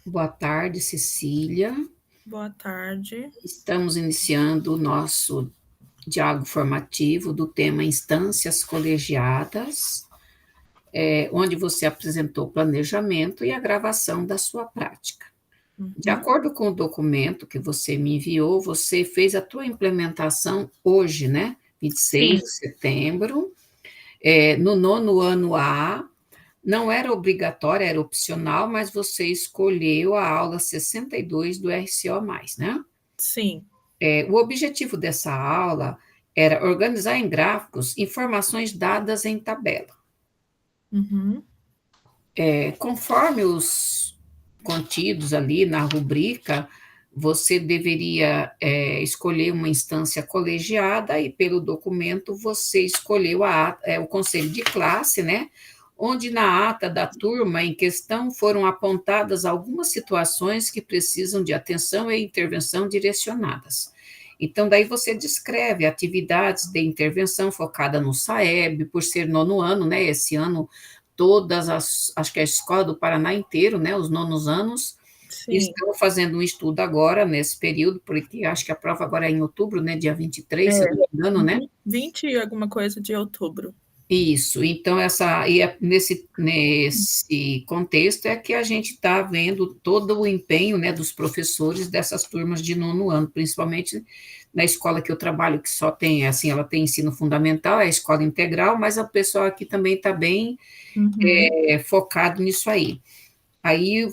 Boa tarde, Cecília. Boa tarde. Estamos iniciando o nosso diálogo formativo do tema Instâncias Colegiadas, onde você apresentou o planejamento e a gravação da sua prática. De Uhum. acordo com o documento que você me enviou, você fez a tua implementação hoje, né? 26 Sim. de setembro, no nono ano A. Não era obrigatória, era opcional, mas você escolheu a aula 62 do RCO+, né? Sim. O objetivo dessa aula era organizar em gráficos informações dadas em tabela. Uhum. Conforme os contidos ali na rubrica, você deveria escolher uma instância colegiada e, pelo documento, você escolheu o conselho de classe, né? Onde na ata da turma em questão foram apontadas algumas situações que precisam de atenção e intervenção direcionadas. Então, daí você descreve atividades de intervenção focada no SAEB, por ser nono ano, né? Esse ano acho que a escola do Paraná inteiro, né, os nonos anos, Sim. estão fazendo um estudo agora, nesse período, porque acho que a prova agora é em outubro, né, dia 23, se eu É. não me engano, né? Uhum. 20 e alguma coisa de outubro. Isso, então nesse contexto é que a gente está vendo todo o empenho, né, dos professores dessas turmas de nono ano, principalmente na escola que eu trabalho, que só tem, assim, ela tem ensino fundamental, é a escola integral, mas o pessoal aqui também está bem Uhum. focado nisso aí. Aí,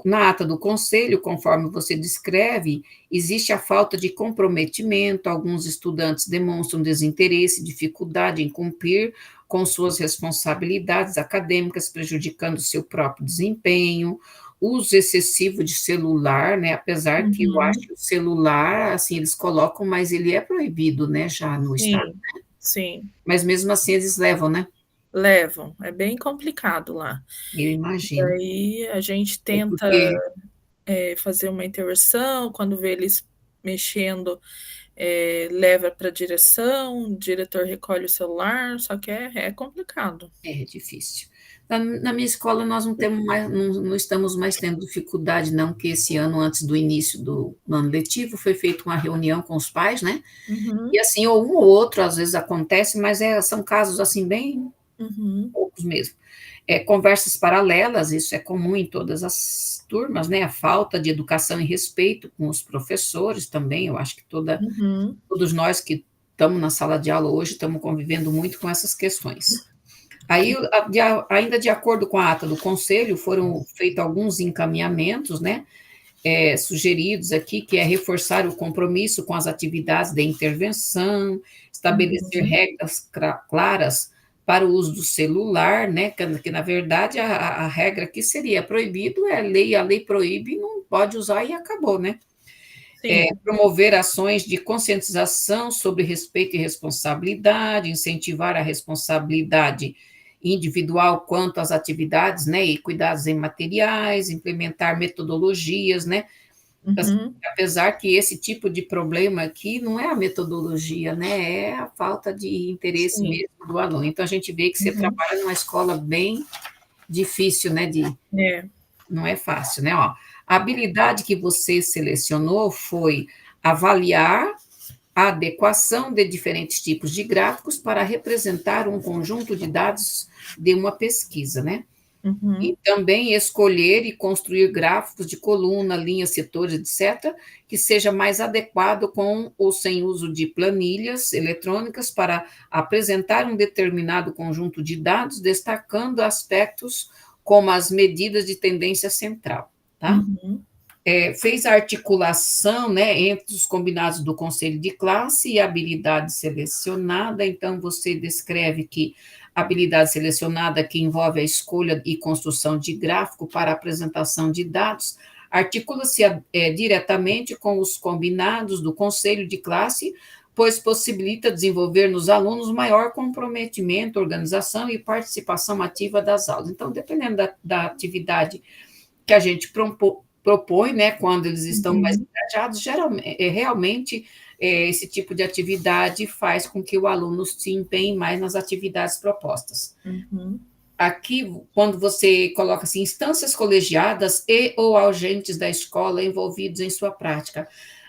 na ata do conselho, conforme você descreve, existe a falta de comprometimento, alguns estudantes demonstram desinteresse, dificuldade em cumprir com suas responsabilidades acadêmicas, prejudicando seu próprio desempenho, uso excessivo de celular, né, apesar que eu acho Uhum. que o celular, assim, eles colocam, mas ele é proibido, né, já no estado, Sim. Sim. mas mesmo assim eles levam, né, Levam. É bem complicado lá. eu E imagino. aí a gente É tenta, porque fazer uma intervenção, quando vê eles mexendo, leva para a direção, o diretor recolhe o celular, só que é complicado. é difícil. Na minha escola, nós não estamos mais tendo dificuldade, não, que esse ano, antes do início do ano letivo, foi feita uma reunião com os pais, né? E Uhum. assim, ou um ou outro, às vezes acontece, mas são casos assim, bem Uhum. poucos mesmo. Conversas paralelas, isso é comum em todas as turmas, né? A falta de educação e respeito com os professores também, eu acho que Uhum. todos nós que estamos na sala de aula hoje estamos convivendo muito com essas questões. Aí, ainda de acordo com a ata do conselho, foram feitos alguns encaminhamentos, né, sugeridos aqui, que é reforçar o compromisso com as atividades de intervenção, estabelecer Uhum. regras claras para o uso do celular, né, que na verdade a regra aqui seria proibido, a lei proíbe, não pode usar e acabou, né? Sim. Promover ações de conscientização sobre respeito e responsabilidade, incentivar a responsabilidade individual quanto às atividades, né, e cuidados em materiais, implementar metodologias, né, Uhum. apesar que esse tipo de problema aqui não é a metodologia, né, é a falta de interesse Sim. mesmo do aluno. Então a gente vê que você Uhum. trabalha numa escola bem difícil, né, É. não é fácil, né, ó. A habilidade que você selecionou foi avaliar a adequação de diferentes tipos de gráficos para representar um conjunto de dados de uma pesquisa, né? E Uhum. também escolher e construir gráficos de coluna, linha, setores, etc., que seja mais adequado com ou sem uso de planilhas eletrônicas para apresentar um determinado conjunto de dados, destacando aspectos como as medidas de tendência central, tá? Uhum. Fez a articulação, né, entre os combinados do conselho de classe e a habilidade selecionada. Então, você descreve que a habilidade selecionada, que envolve a escolha e construção de gráfico para apresentação de dados, articula-se diretamente com os combinados do conselho de classe, pois possibilita desenvolver nos alunos maior comprometimento, organização e participação ativa das aulas. Então, dependendo da atividade que a gente propõe, né, quando eles estão mais Uhum. engajados, realmente esse tipo de atividade faz com que o aluno se empenhe mais nas atividades propostas. Uhum. aqui, quando você coloca assim, instâncias colegiadas e ou agentes da escola envolvidos em sua prática,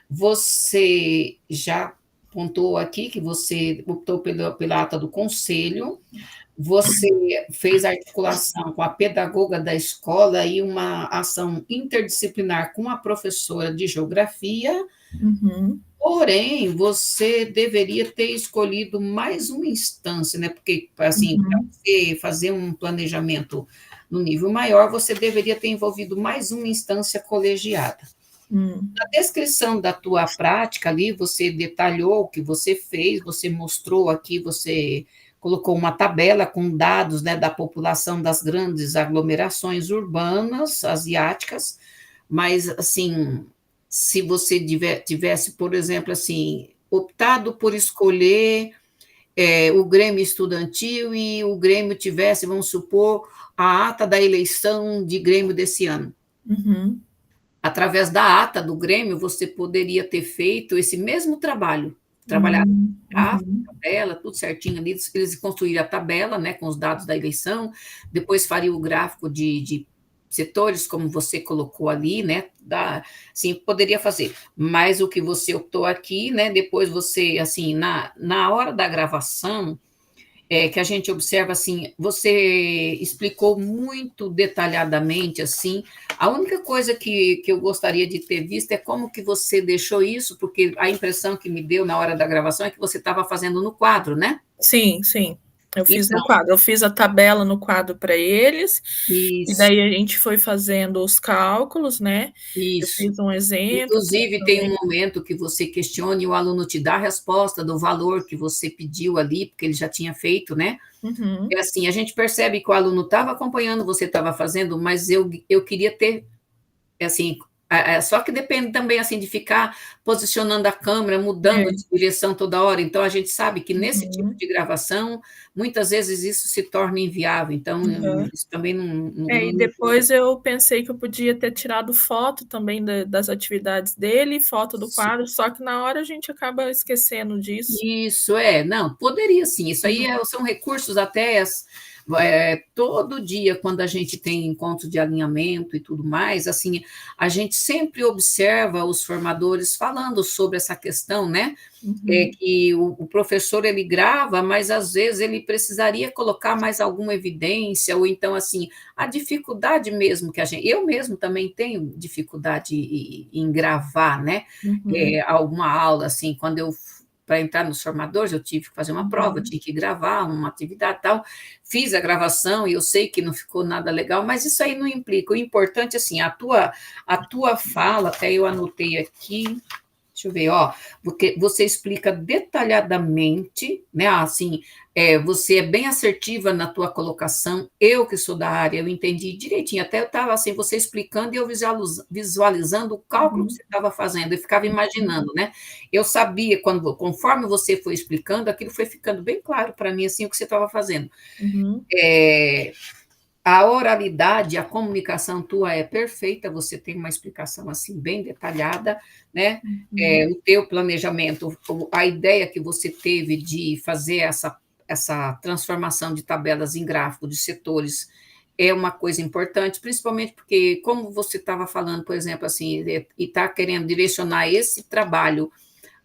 você já pontuou aqui que você optou pela ata do conselho, você fez articulação com a pedagoga da escola e uma ação interdisciplinar com a professora de geografia. Uhum. Porém, você deveria ter escolhido mais uma instância, né? Porque, assim, para Uhum. você fazer um planejamento no nível maior, você deveria ter envolvido mais uma instância colegiada. Hum. Na descrição da tua prática ali, você detalhou o que você fez, você mostrou aqui, você colocou uma tabela com dados, né, da população das grandes aglomerações urbanas asiáticas, mas, assim, se você tivesse, por exemplo, assim, optado por escolher o Grêmio Estudantil e o Grêmio tivesse, vamos supor, a ata da eleição de Grêmio desse ano. Uhum. Através da ata do Grêmio, você poderia ter feito esse mesmo trabalho, trabalhar gráfico, Uhum. tabela, tudo certinho ali, eles construíram a tabela, né, com os dados da eleição, depois faria o gráfico de setores, como você colocou ali, né, assim, poderia fazer, mas o que você optou aqui, né, depois você, assim, na hora da gravação, que a gente observa assim, você explicou muito detalhadamente assim. A única coisa que eu gostaria de ter visto é como que você deixou isso, porque a impressão que me deu na hora da gravação é que você estava fazendo no quadro, né? Sim, sim. Eu fiz no Então, quadro. Eu fiz a tabela no quadro para eles, e isso, daí a gente foi fazendo os cálculos, né? Eu isso. fiz um exemplo Inclusive, tem um também. momento que você questiona e o aluno te dá a resposta do valor que você pediu ali, porque ele já tinha feito, né? Uhum. É assim, a gente percebe que o aluno estava acompanhando, você estava fazendo, mas eu queria ter, assim, só que depende também, assim, de ficar posicionando a câmera, mudando É. de direção toda hora, então a gente sabe que nesse tipo Uhum. de gravação, muitas vezes isso se torna inviável, então Aham. isso também E não depois eu pensei que eu podia ter tirado foto também das atividades dele, foto do quadro, só que na hora a gente acaba esquecendo disso. Isso, não, poderia sim, isso aí Uhum. são recursos até todo dia, quando a gente tem encontro de alinhamento e tudo mais, assim, a gente sempre observa os formadores falando sobre essa questão, né? Uhum. Que o professor ele grava, mas às vezes ele precisaria colocar mais alguma evidência, ou então, assim, a dificuldade mesmo que eu mesmo também tenho dificuldade em gravar, né? Uhum. Alguma aula, assim, quando para entrar nos formadores, eu tive que fazer uma prova, eu Uhum. tinha que gravar uma atividade e tal, fiz a gravação e eu sei que não ficou nada legal, mas isso aí não implica, o importante, assim, a tua fala, até eu anotei aqui, deixa eu ver, ó, porque você explica detalhadamente, né? Assim, você é bem assertiva na tua colocação. Eu que sou da área, eu entendi direitinho. Até eu estava assim, você explicando e eu visualizando o cálculo que Uhum. você estava fazendo. Eu ficava Uhum. imaginando, né? Eu sabia conforme você foi explicando, aquilo foi ficando bem claro para mim assim o que você estava fazendo. Uhum. É, a oralidade, a comunicação tua é perfeita, você tem uma explicação assim bem detalhada, né? Uhum. O teu planejamento, a ideia que você teve de fazer essa transformação de tabelas em gráfico de setores é uma coisa importante, principalmente porque, como você estava falando, por exemplo, assim, e está querendo direcionar esse trabalho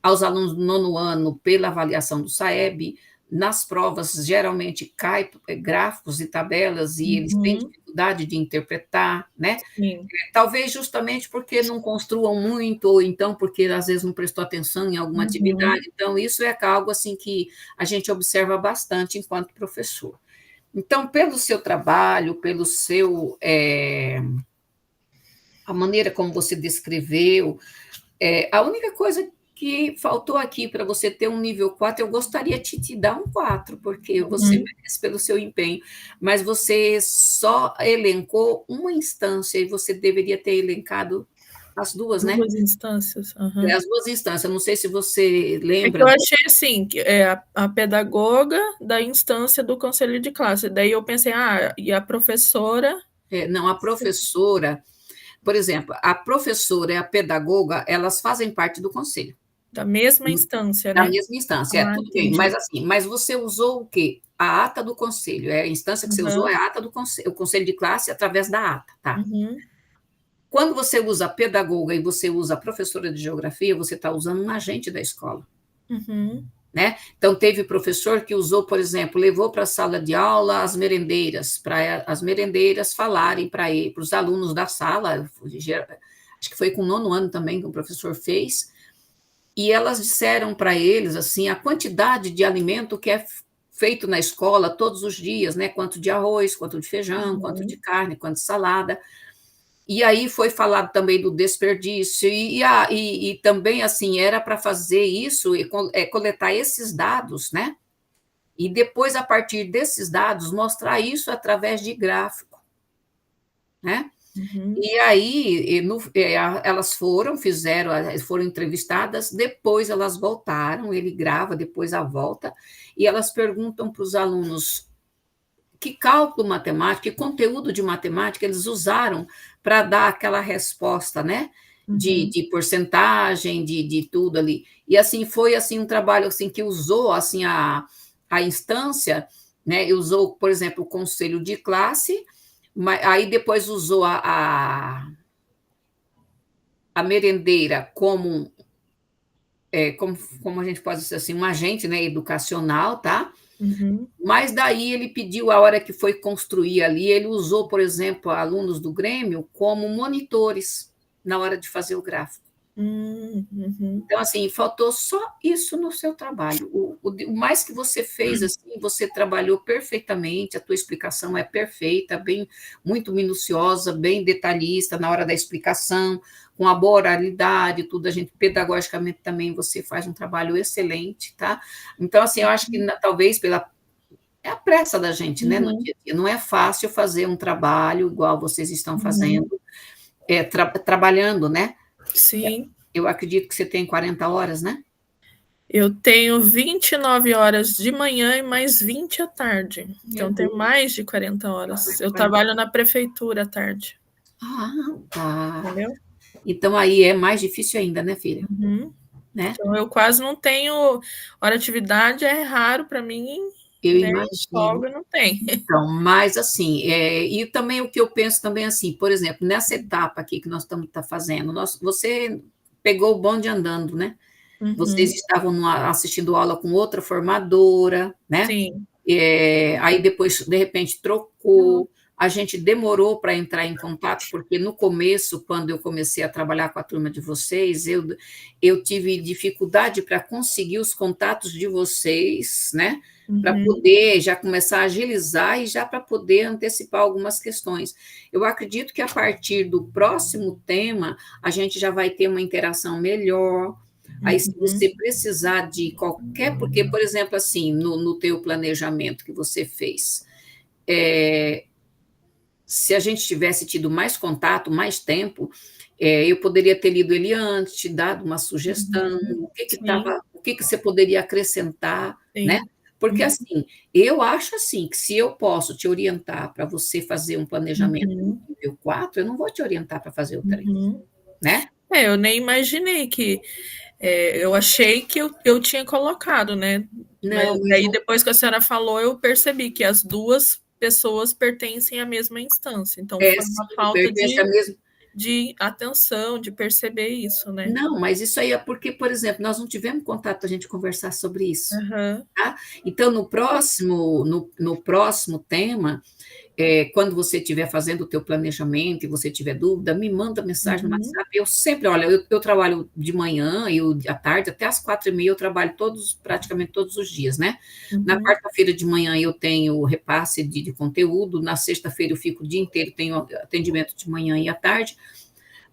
aos alunos do nono ano pela avaliação do SAEB. Nas provas, geralmente, cai gráficos e tabelas e eles têm Uhum. dificuldade de interpretar, né? Sim. Talvez justamente porque não construam muito, ou então porque às vezes não prestou atenção em alguma Uhum. atividade. Então, isso é algo assim que a gente observa bastante enquanto professor. Então, pelo seu trabalho, a maneira como você descreveu, a única coisa que faltou aqui para você ter um nível 4, eu gostaria de te dar um 4, porque você Uhum. merece pelo seu empenho, mas você só elencou uma instância e você deveria ter elencado as duas, né? 2 instâncias. Aham. As duas instâncias. Eu não sei se você É que lembra. eu achei assim, que é a pedagoga da instância do conselho de classe. Daí eu pensei, e a professora. Não, a professora, por exemplo, a professora e a pedagoga, elas fazem parte do conselho. Da mesma instância, Da né? mesma instância, tudo bem, mas Entendi. assim, mas você usou o quê? a ata do conselho, a instância que você usou Aham. é a ata do conselho, o conselho de classe através da ata, tá? Uhum. Quando você usa pedagoga e você usa professora de geografia, você está usando um agente da escola. Uhum. Né? Então, teve professor que usou, por exemplo, levou para a sala de aula as merendeiras, para as merendeiras falarem para os alunos da sala, acho que foi com o 9º ano também que o professor fez, e elas disseram para eles assim a quantidade de alimento que é feito na escola todos os dias, né? Quanto de arroz, quanto de feijão, quanto de Uhum. carne, quanto de salada. E aí foi falado também do desperdício, e também assim era para fazer isso, coletar esses dados, né? E depois, a partir desses dados, mostrar isso através de gráfico, né? Uhum. E aí, elas foram entrevistadas, depois elas voltaram, ele grava depois a volta, e elas perguntam para os alunos que cálculo matemático, que conteúdo de matemática eles usaram para dar aquela resposta, né? De, Uhum. de porcentagem, de tudo ali. E assim, foi assim um trabalho assim, que usou assim, a instância, né? Usou, por exemplo, o conselho de classe, aí depois usou a merendeira como a gente pode dizer assim, um agente, né, educacional, tá? Uhum. Mas daí ele pediu, a hora que foi construir ali, ele usou, por exemplo, alunos do Grêmio como monitores na hora de fazer o gráfico. Uhum. Então, assim, faltou só isso no seu trabalho. O mais que você fez, assim, você trabalhou perfeitamente, a tua explicação é perfeita, bem, muito minuciosa, bem detalhista na hora da explicação, com a boa oralidade, tudo, a gente, pedagogicamente também, você faz um trabalho excelente, tá? Então, assim, eu acho que talvez pela é a pressa da gente, né, no Uhum. dia a dia. Não é fácil fazer um trabalho igual vocês estão Uhum. fazendo, trabalhando, né? Sim. Eu acredito que você tem 40 horas, né? Eu tenho 29 horas de manhã e mais 20 à tarde. Meu Então, tem Deus, mais de 40 horas. mais de Eu 40. trabalho na prefeitura à tarde, Ah, tá. entendeu? Então aí é mais difícil ainda, né, filha? Uhum. Né? Então, eu quase não tenho hora de atividade, é raro para mim, Eu né? imagino. Folga não tem. Então, mas assim, e também o que eu penso também assim, por exemplo, nessa etapa aqui que nós estamos fazendo, você pegou o bonde andando, né? Vocês Uhum. estavam assistindo aula com outra formadora, né? Sim. Aí depois, de repente, trocou. A gente demorou para entrar em contato, porque no começo, quando eu comecei a trabalhar com a turma de vocês, eu tive dificuldade para conseguir os contatos de vocês, né? Para Uhum. poder já começar a agilizar e já para poder antecipar algumas questões. Eu acredito que a partir do próximo tema, a gente já vai ter uma interação melhor. Aí, se Uhum. você precisar de qualquer, porque, por exemplo, assim, no teu planejamento que você fez, se a gente tivesse tido mais contato, mais tempo, eu poderia ter lido ele antes, te dado uma sugestão, Uhum. Sim, o que você poderia acrescentar, né? sim. Porque, Uhum. assim, eu acho assim, que se eu posso te orientar para você fazer um planejamento no Uhum. nível 4, eu não vou te orientar para fazer o 3, Uhum. né? Eu nem imaginei que eu achei que eu tinha colocado, né? Mas Não, mas daí depois que a senhora falou, eu percebi que as duas pessoas pertencem à mesma instância. Então foi uma sim, falta pertence a mesmo. de atenção, de perceber isso, né? Não, mas isso aí é porque, por exemplo, nós não tivemos contato para a gente conversar sobre isso. Aham. Tá? Então, no próximo tema, quando você estiver fazendo o teu planejamento e você tiver dúvida, me manda mensagem no Uhum. WhatsApp. Eu sempre, olha, eu trabalho de manhã e à tarde, até às 4h30 eu trabalho praticamente todos os dias, né? Na Uhum. quarta-feira de manhã eu tenho repasse de conteúdo, na sexta-feira eu fico o dia inteiro, tenho atendimento de manhã e à tarde,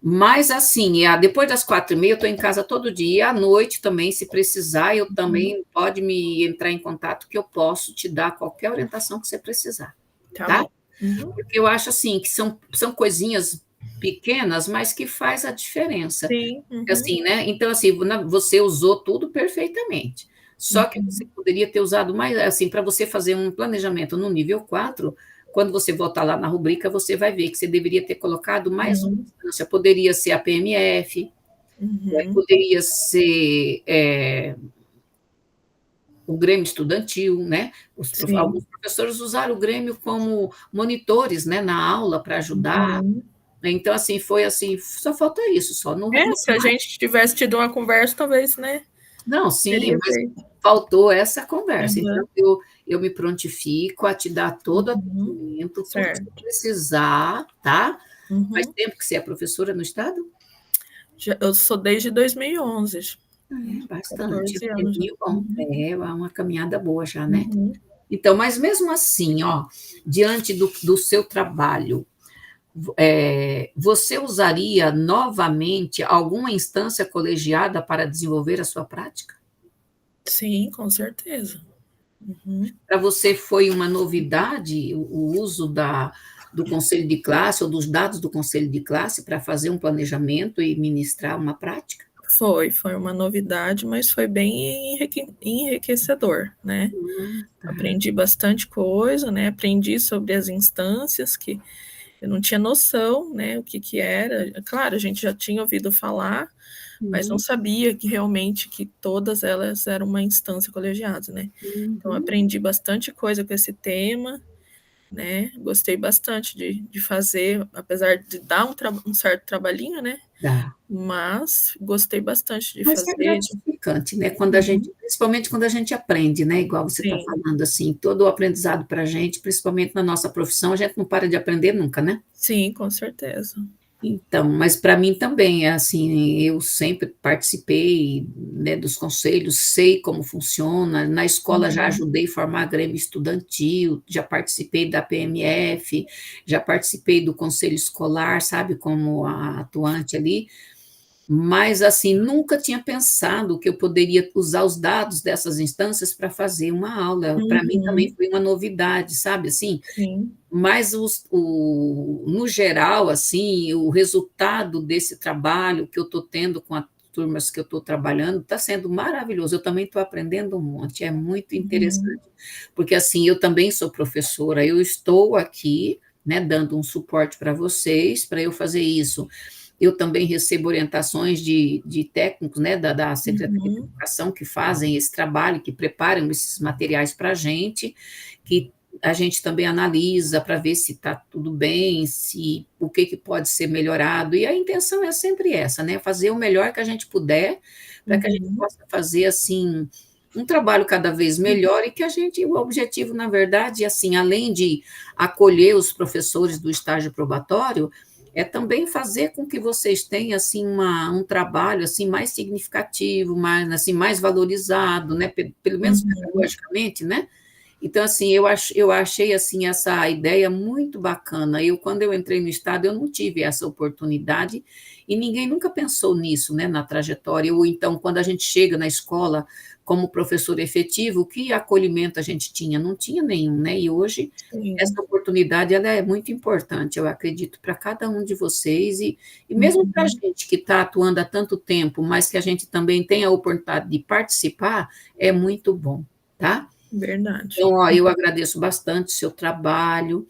mas assim, depois das 4h30 eu estou em casa todo dia, e à noite também, se precisar, eu Uhum. também pode me entrar em contato que eu posso te dar qualquer orientação que você precisar, Tá tá? bom. Uhum. Porque eu acho assim que são coisinhas pequenas, mas que faz a diferença. Sim. Uhum. Assim, né? Então, assim, você usou tudo perfeitamente. Só que você Uhum. poderia ter usado mais, assim, para você fazer um planejamento no nível 4. Quando você voltar lá na rubrica, você vai ver que você deveria ter colocado mais uma Uhum. instância. Poderia ser a PMF, Uhum. poderia ser o Grêmio Estudantil, né? Sim. Alguns professores usaram o Grêmio como monitores, né, na aula para ajudar. Uhum. Então, assim, foi assim, só falta isso, só Se a gente tivesse tido uma conversa, talvez, né, não, sim, teria mas feito. faltou essa conversa. Então, Aham. eu me prontifico a te dar todo o Uhum. atendimento, tudo que você Certo. precisar, tá? Faz Uhum. tempo que você é professora no estado? Eu sou desde 2011, É, bastante, é 14 um anos já. tempinho bom. Uhum. É uma caminhada boa já, né? Uhum. Então, mas mesmo assim, ó, diante do seu trabalho, você usaria novamente alguma instância colegiada para desenvolver a sua prática? Sim, com certeza. Uhum. Para você foi uma novidade o uso do conselho de classe ou dos dados do conselho de classe para fazer um planejamento e ministrar uma prática? Foi uma novidade, mas foi bem enriquecedor, né. Tá. Aprendi bastante coisa, né, aprendi sobre as instâncias que eu não tinha noção, né, o que que era. Claro, a gente já tinha ouvido falar, mas não Uhum, sabia que realmente que todas elas eram uma instância colegiada, né. Então uhum. aprendi bastante coisa com esse tema, né, gostei bastante de fazer, apesar de dar um certo trabalhinho, né, Dá. mas gostei bastante de Mas é fazer. gratificante, né, quando a Uhum. gente principalmente quando a gente aprende, né, igual você está Sim, falando, assim, todo o aprendizado para a gente, principalmente na nossa profissão, a gente não para de aprender nunca, né. sim, com certeza. Então, mas para mim também é assim, eu sempre participei, né, dos conselhos, sei como funciona, na escola já Uhum, ajudei a formar grêmio estudantil, já participei da PMF, já participei do conselho escolar, sabe, como a atuante ali, mas, assim, nunca tinha pensado que eu poderia usar os dados dessas instâncias para fazer uma aula. Para mim também uhum, foi uma novidade, sabe, assim. sim, Mas no geral, assim, o resultado desse trabalho que eu estou tendo com as turmas que eu estou trabalhando está sendo maravilhoso. Eu também estou aprendendo um monte, é muito uhum, interessante. Porque, assim, eu também sou professora, eu estou aqui, né, dando um suporte para vocês, para eu fazer isso. Eu também recebo orientações de técnicos, né, da Secretaria de uhum, Educação que fazem esse trabalho, que preparam esses materiais para que a gente também analisa para ver se está tudo bem, se o que, que pode ser melhorado. E a intenção é sempre essa, né? Fazer o melhor que a gente puder, para que a gente uhum, possa fazer assim um trabalho cada vez melhor e que a gente, o objetivo, na verdade, assim, além de acolher os professores do estágio probatório, é também fazer com que vocês tenham assim um trabalho assim mais significativo, mais assim mais valorizado, né? Pelo menos uhum, pedagogicamente, né? Então, assim, eu achei, assim, essa ideia muito bacana. Quando eu entrei no Estado, eu não tive essa oportunidade e ninguém nunca pensou nisso, né, na trajetória. Ou então, quando a gente chega na escola como professor efetivo, que acolhimento a gente tinha? Não tinha nenhum, né? E hoje sim, essa oportunidade ela é muito importante, eu acredito, para cada um de vocês e mesmo para a uhum, gente que está atuando há tanto tempo, mas que a gente também tem a oportunidade de participar, é muito bom, tá? verdade. Então, ó, eu agradeço bastante o seu trabalho,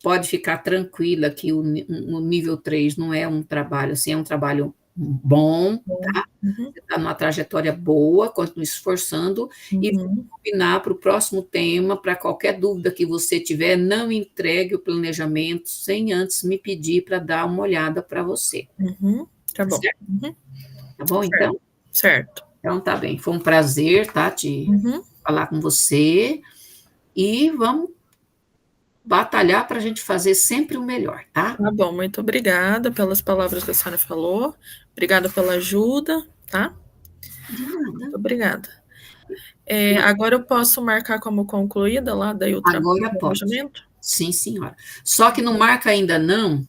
pode ficar tranquila que o nível 3 não é um trabalho assim, é um trabalho bom, Bom. Uhum, você está numa trajetória boa, continue se esforçando e vamos uhum, combinar para o próximo tema, para qualquer dúvida que você tiver, não entregue o planejamento sem antes me pedir para dar uma olhada para você, uhum, tá tá bom. certo? Uhum, Tá bom, certo, então? certo. Então tá bem, foi um prazer, tá, te Uhum, falar com você, e vamos batalhar para a gente fazer sempre o melhor, tá? tá bom, muito obrigada pelas palavras que a senhora falou, obrigada pela ajuda, tá? De nada. Muito obrigada. Eu Agora eu posso marcar como concluída lá daí o agora pode. planejamento? Sim, senhora. Só que não marca ainda não,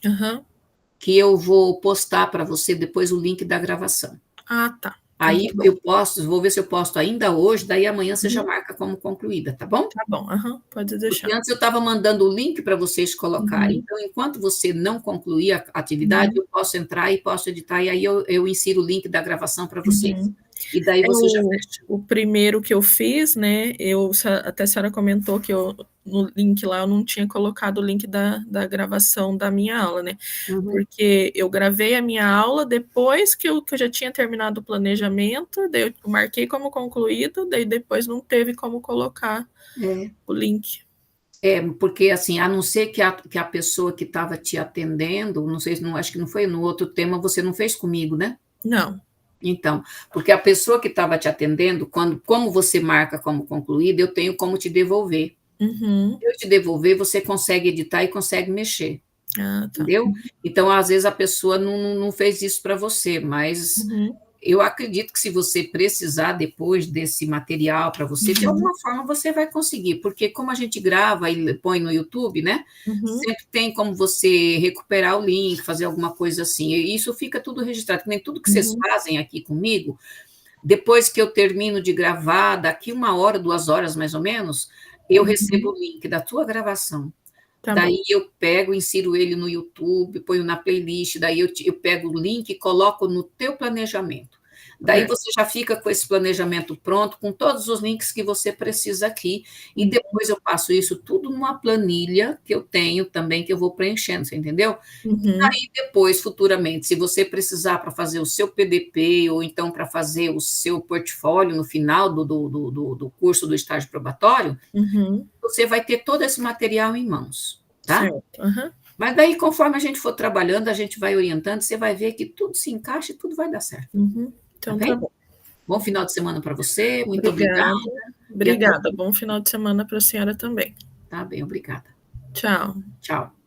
Aham. que eu vou postar para você depois o link da gravação. Ah, tá. Então tá Aí bom. eu posto, vou ver se eu posto ainda hoje, daí amanhã você já Uhum, marca como concluída, tá bom? tá bom, aham, pode Porque deixar. antes eu estava mandando o link para vocês colocarem. Uhum, Então, enquanto você não concluir a atividade, uhum, eu posso entrar e posso editar, e aí eu insiro o link da gravação para vocês. uhum. E daí você já O fecha. o primeiro que eu fiz, né, até a senhora comentou que eu no link lá, eu não tinha colocado o link da gravação da minha aula, né? Uhum. Porque eu gravei a minha aula depois que eu já tinha terminado o planejamento, daí eu marquei como concluído, daí depois não teve como colocar o link. Porque assim, a não ser que a pessoa que estava te atendendo, não sei, não, acho que não foi no outro tema, você não fez comigo, né? Não. Então, porque a pessoa que estava te atendendo, como você marca como concluído, eu tenho como te devolver. Uhum. Se eu te devolver, você consegue editar e consegue mexer, Ah, tá. entendeu? Então, às vezes, a pessoa não fez isso para você, mas Uhum. eu acredito que se você precisar depois desse material para você, de alguma forma você vai conseguir, porque como a gente grava e põe no YouTube, né? Uhum. Sempre tem como você recuperar o link, fazer alguma coisa assim. E isso fica tudo registrado, que nem tudo que vocês Uhum. fazem aqui comigo. Depois que eu termino de gravar, daqui 1 hora, 2 horas mais ou menos, eu recebo Uhum. o link da tua gravação. Tá bom. Daí eu pego, insiro ele no YouTube, ponho na playlist, daí eu pego o link e coloco no teu planejamento. Daí É. você já fica com esse planejamento pronto, com todos os links que você precisa aqui, e Uhum. depois eu passo isso tudo numa planilha que eu tenho também, que eu vou preenchendo, você entendeu? Uhum. E depois, futuramente, se você precisar para fazer o seu PDP ou então para fazer o seu portfólio no final do curso do estágio probatório, Uhum. você vai ter todo esse material em mãos, tá? Certo. Aham. Mas daí, conforme a gente for trabalhando, a gente vai orientando, você vai ver que tudo se encaixa e tudo vai dar certo, Uhum. tá Então tá bem? bom. Bom final de semana para você, muito obrigada Obrigada. e até. Obrigada. Bom final de semana para a senhora também. Tá bem, obrigada. Tchau. Tchau.